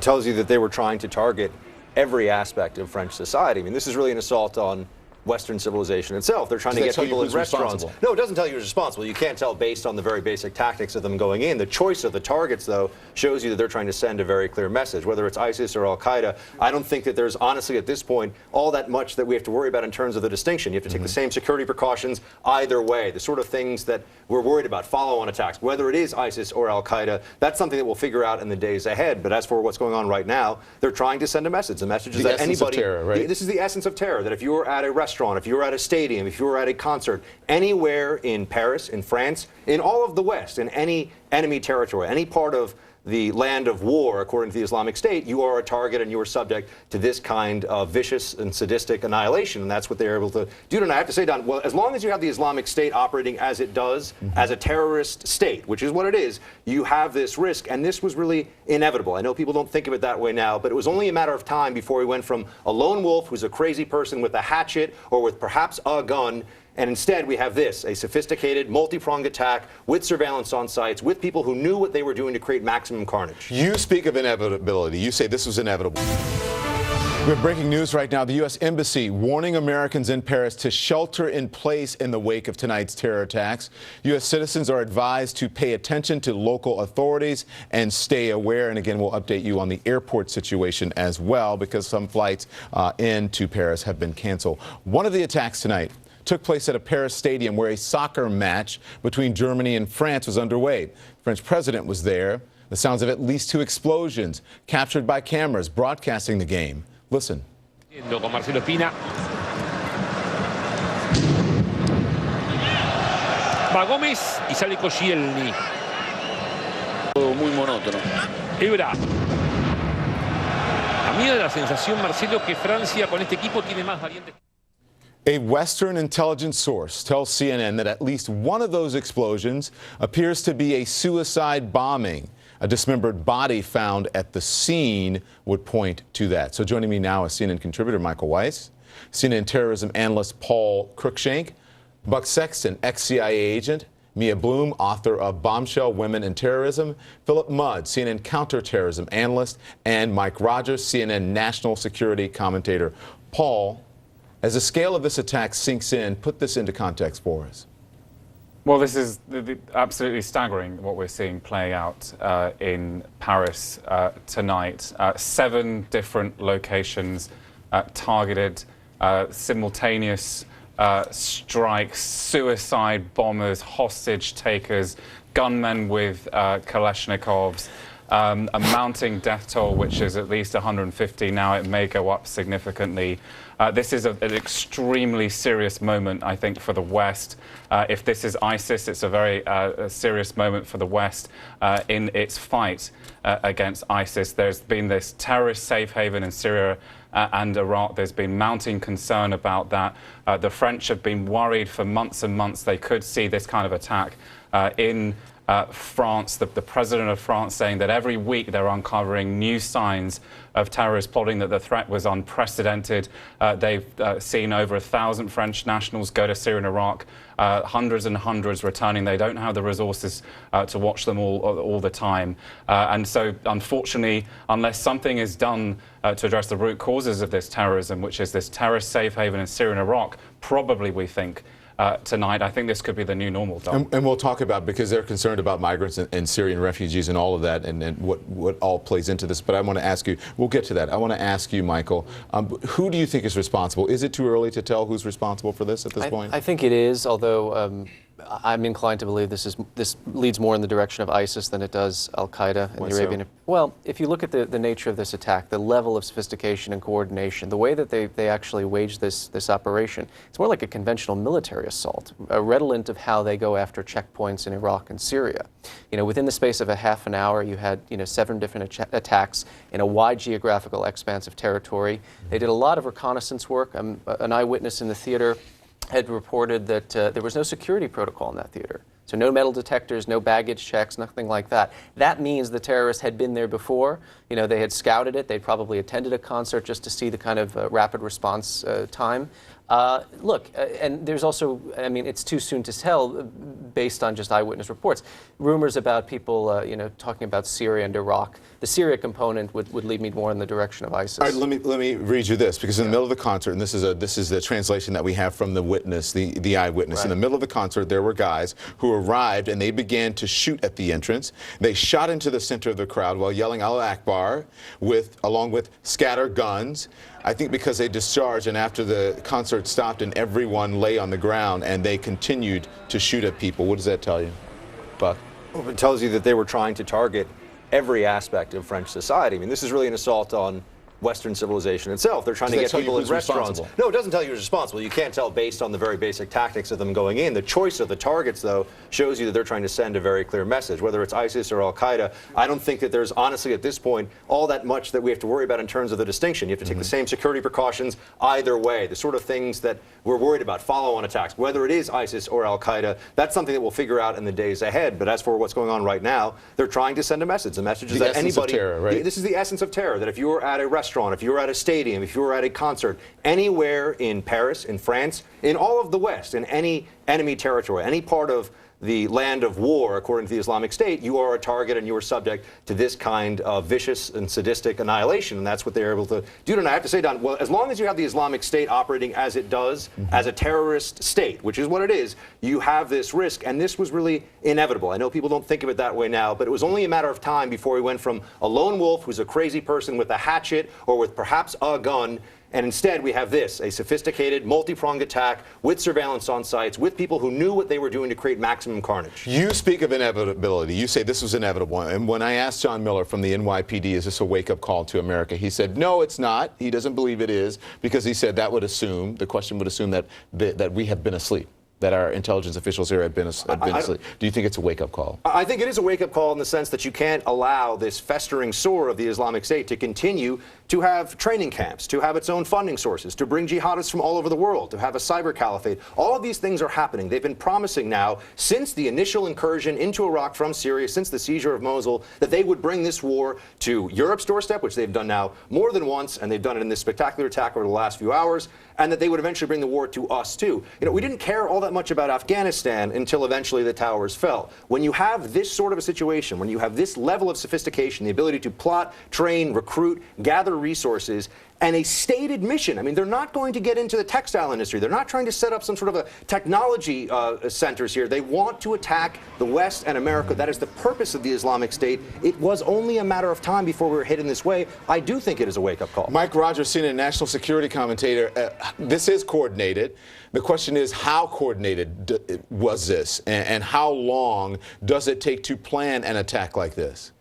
tells you that they were trying to target every aspect of French society. I mean, this is really an assault on Western civilization itself. They're trying to get people in restaurants. No, it doesn't tell you who's responsible. You can't tell based on the very basic tactics of them going in. The choice of the targets, though, shows you that they're trying to send a very clear message. Whether it's ISIS or Al-Qaeda, I don't think that there's honestly at this point all that much that we have to worry about in terms of the distinction. You have to take the same security precautions either way. The sort of things that we're worried about, follow-on attacks, whether it is ISIS or Al-Qaeda, that's something that we'll figure out in the days ahead. But as for what's going on right now, they're trying to send a message. The message is that anybody, terror, right? This is the essence of terror, that if you're at a restaurant, if you're at a stadium, if you're at a concert, anywhere in Paris, in France, in all of the West, in any enemy territory, any part of the land of war, according to the Islamic State, you are a target and you are subject to this kind of vicious and sadistic annihilation. And that's what they're able to do. And I have to say, Don, well, as long as you have the Islamic State operating as it does, as a terrorist state, which is what it is, you have this risk. And this was really inevitable. I know people don't think of it that way now, but it was only a matter of time before we went from a lone wolf who's a crazy person with a hatchet or with perhaps a gun. And instead, we have this, a sophisticated, multi-pronged attack with surveillance on sites, with people who knew what they were doing to create maximum carnage. You speak of inevitability. You say this was inevitable. We have breaking news right now. The U.S. Embassy warning Americans in Paris to shelter in place in the wake of tonight's terror attacks. U.S. citizens are advised to pay attention to local authorities and stay aware. And again, we'll update you on the airport situation as well, because some flights into Paris have been canceled. One of the attacks tonight took place at a Paris stadium where a soccer match between Germany and France was underway. The French president was there. The sounds of at least 2 explosions captured by cameras broadcasting the game. Listen. Con Marcelo Espina. Va Gómez y sale Koscielny. Muy monótono. Ebra. A mí me da la sensación, Marcelo, que Francia con este equipo tiene más variantes. A Western intelligence source tells CNN that at least one of those explosions appears to be a suicide bombing. A dismembered body found at the scene would point to that. So joining me now is CNN contributor Michael Weiss, CNN terrorism analyst Paul Cruikshank, Buck Sexton, ex-CIA agent, Mia Bloom, author of Bombshell, Women and Terrorism, Philip Mudd, CNN counterterrorism analyst, and Mike Rogers, CNN national security commentator. Paul, as the scale of this attack sinks in, put this into context for us. Well, this is absolutely staggering what we're seeing play out in Paris tonight. 7 different locations targeted, simultaneous strikes, suicide bombers, hostage takers, gunmen with Kalashnikovs. A mounting death toll, which is at least 150 now. It may go up significantly. This is an extremely serious moment, I think, for the West. If this is ISIS, it's a very serious moment for the West in its fight against ISIS. There's been this terrorist safe haven in Syria and Iraq. There's been mounting concern about that. The French have been worried for months and months they could see this kind of attack in France, the president of France saying that every week they're uncovering new signs of terrorist plotting, that the threat was unprecedented. They've seen over 1,000 French nationals go to Syria and Iraq, hundreds and hundreds returning. They don't have the resources to watch them all the time. And so, unfortunately, unless something is done to address the root causes of this terrorism, which is this terrorist safe haven in Syria and Iraq, probably, we think, tonight, I think this could be the new normal, Don. And we'll talk about, because they're concerned about migrants and Syrian refugees and all of that, and what all plays into this. But I want to ask you, we'll get to that. I want to ask you, Michael, who do you think is responsible? Is it too early to tell who's responsible for this at this point? I think it is, although I'm inclined to believe this leads more in the direction of ISIS than it does Al-Qaeda and the Arabian. Well, if you look at the nature of this attack, the level of sophistication and coordination, the way that they actually waged this operation, it's more like a conventional military assault, redolent of how they go after checkpoints in Iraq and Syria. Within the space of a half an hour, you had 7 different attacks in a wide geographical expanse of territory. They did a lot of reconnaissance work. An eyewitness in the theater had reported that there was no security protocol in that theater. So no metal detectors, no baggage checks, nothing like that. That means the terrorists had been there before. They had scouted it. They'd probably attended a concert just to see the kind of rapid response time. Look, and there's also, I mean, it's too soon to tell based on just eyewitness reports. Rumors about people, talking about Syria and Iraq. The Syria component would lead me more in the direction of ISIS. All right, let me read you this, because in the middle of the concert, and this is the translation that we have from the witness, the eyewitness. Right. In the middle of the concert, there were guys who arrived and they began to shoot at the entrance. They shot into the center of the crowd while yelling Allah Akbar, along with scatter guns. I think because they discharged, and after the concert stopped and everyone lay on the ground and they continued to shoot at people. What does that tell you, Buck? Well, it tells you that they were trying to target every aspect of French society. I mean, this is really an assault on Western civilization itself. They're trying to get people in restaurants. No, it doesn't tell you who's responsible. You can't tell based on the very basic tactics of them going in. The choice of the targets, though, shows you that they're trying to send a very clear message. Whether it's ISIS or Al-Qaeda, I don't think that there's honestly at this point all that much that we have to worry about in terms of the distinction. You have to take the same security precautions either way. The sort of things that we're worried about, follow-on attacks, whether it is ISIS or Al-Qaeda, that's something that we'll figure out in the days ahead. But as for what's going on right now, they're trying to send a message. The message is that anybody, terror, right? This is the essence of terror, that if you're at a restaurant, if you're at a stadium, if you're at a concert, anywhere in Paris, in France, in all of the West, in any enemy territory, any part of the land of war, according to the Islamic State, you are a target and you are subject to this kind of vicious and sadistic annihilation. And that's what they're able to do. And I have to say, Don, well, as long as you have the Islamic State operating as it does, as a terrorist state, which is what it is, you have this risk. And this was really inevitable. I know people don't think of it that way now, but it was only a matter of time before we went from a lone wolf who's a crazy person with a hatchet or with perhaps a gun. And instead, we have this, a sophisticated, multi-pronged attack with surveillance on sites, with people who knew what they were doing to create maximum carnage. You speak of inevitability. You say this was inevitable. And when I asked John Miller from the NYPD, is this a wake-up call to America? He said, no, it's not. He doesn't believe it is, because he said that would assume, the question would assume that we have been asleep, that our intelligence officials here have been asleep. Do you think it's a wake-up call? I think it is a wake-up call in the sense that you can't allow this festering sore of the Islamic State to continue to have training camps, to have its own funding sources, to bring jihadists from all over the world, to have a cyber caliphate. All of these things are happening. They've been promising now, since the initial incursion into Iraq from Syria, since the seizure of Mosul, that they would bring this war to Europe's doorstep, which they've done now more than once, and they've done it in this spectacular attack over the last few hours, and that they would eventually bring the war to us, too. You know, we didn't care all that much about Afghanistan until eventually the towers fell. When you have this sort of a situation, when you have this level of sophistication, the ability to plot, train, recruit, gather resources, and a stated mission. I mean, they're not going to get into the textile industry. They're not trying to set up some sort of a technology centers here. They want to attack the West and America. That is the purpose of the Islamic State. It was only a matter of time before we were hit in this way. I do think it is a wake-up call. Mike Rogers, CNN national security commentator. This is coordinated. The question is, how coordinated was this, and how long does it take to plan an attack like this?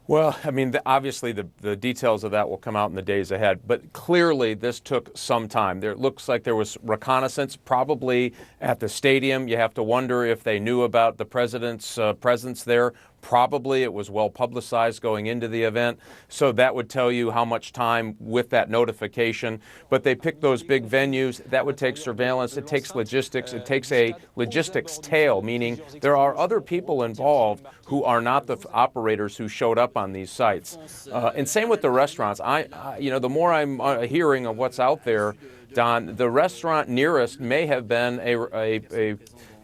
Well, I mean, obviously the details of that will come out in the days ahead, but clearly this took some time. It looks like there was reconnaissance probably at the stadium. You have to wonder if they knew about the president's presence there. Probably it was well publicized going into the event, so that would tell you how much time with that notification. But they picked those big venues. That would take surveillance. It takes logistics. It takes a logistics tail, meaning there are other people involved who are not the operators who showed up on these sites. And same with the restaurants. The more I'm hearing of what's out there, Don, the restaurant nearest may have been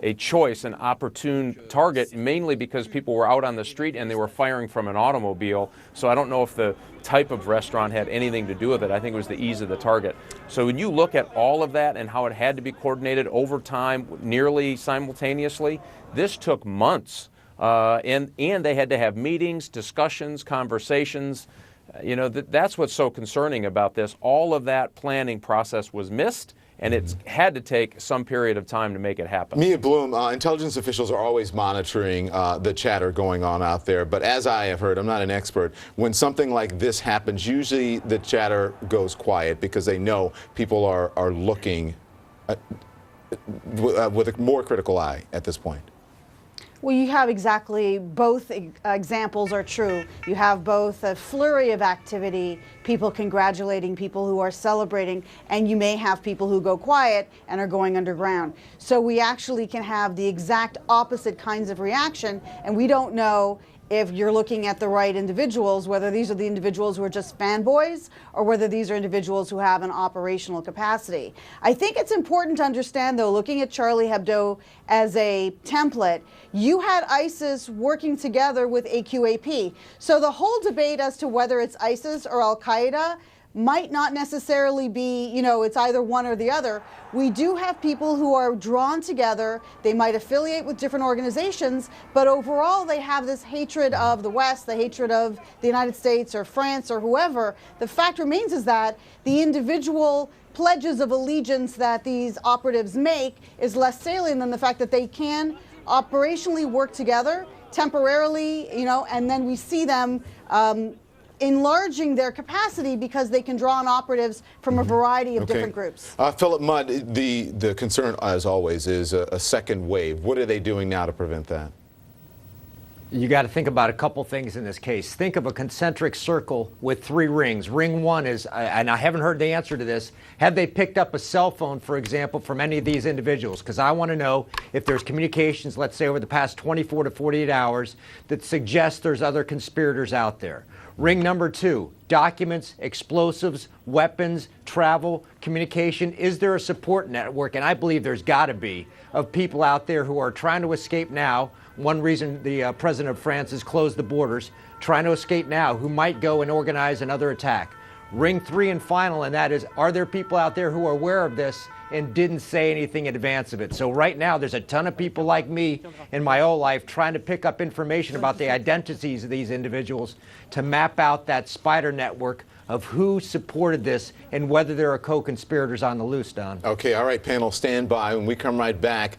a choice, an opportune target, mainly because people were out on the street and they were firing from an automobile. So I don't know if the type of restaurant had anything to do with it. I think it was the ease of the target. So when you look at all of that and how it had to be coordinated over time, nearly simultaneously, this took months. And they had to have meetings, discussions, conversations. That's what's so concerning about this. All of that planning process was missed, and it's had to take some period of time to make it happen. Mia Bloom, intelligence officials are always monitoring the chatter going on out there, but as I have heard, I'm not an expert, when something like this happens, usually the chatter goes quiet because they know people are looking with a more critical eye at this point. Well, you have exactly both examples are true. You have both a flurry of activity, people congratulating, people who are celebrating, and you may have people who go quiet and are going underground. So we actually can have the exact opposite kinds of reaction, and we don't know if you're looking at the right individuals, whether these are the individuals who are just fanboys or whether these are individuals who have an operational capacity. I think it's important to understand, though, looking at Charlie Hebdo as a template, you had ISIS working together with AQAP. So the whole debate as to whether it's ISIS or Al-Qaeda might not necessarily be, you know, it's either one or the other. We do have people who are drawn together. They might affiliate with different organizations, but overall they have this hatred of the West, the hatred of the United States or France or whoever. The fact remains is that the individual pledges of allegiance that these operatives make is less salient than the fact that they can operationally work together temporarily, you know, and then we see them enlarging their capacity because they can draw on operatives from a variety of different groups. Philip Mudd, the concern, as always, is a second wave. What are they doing now to prevent that? You got to think about a couple things in this case. Think of a concentric circle with 3 rings. Ring 1 is, and I haven't heard the answer to this, have they picked up a cell phone, for example, from any of these individuals? Because I want to know if there's communications, let's say over the past 24 to 48 hours, that suggest there's other conspirators out there. Ring number 2, documents, explosives, weapons, travel, communication. Is there a support network? And I believe there's got to be, of people out there who are trying to escape now. One reason the president of France has closed the borders, trying to escape now, who might go and organize another attack. Ring 3 and final, and that is, are there people out there who are aware of this and didn't say anything in advance of it? So right now, there's a ton of people like me in my whole life trying to pick up information about the identities of these individuals to map out that spider network of who supported this and whether there are co-conspirators on the loose, Don. Okay, all right, panel, stand by. When we come right back,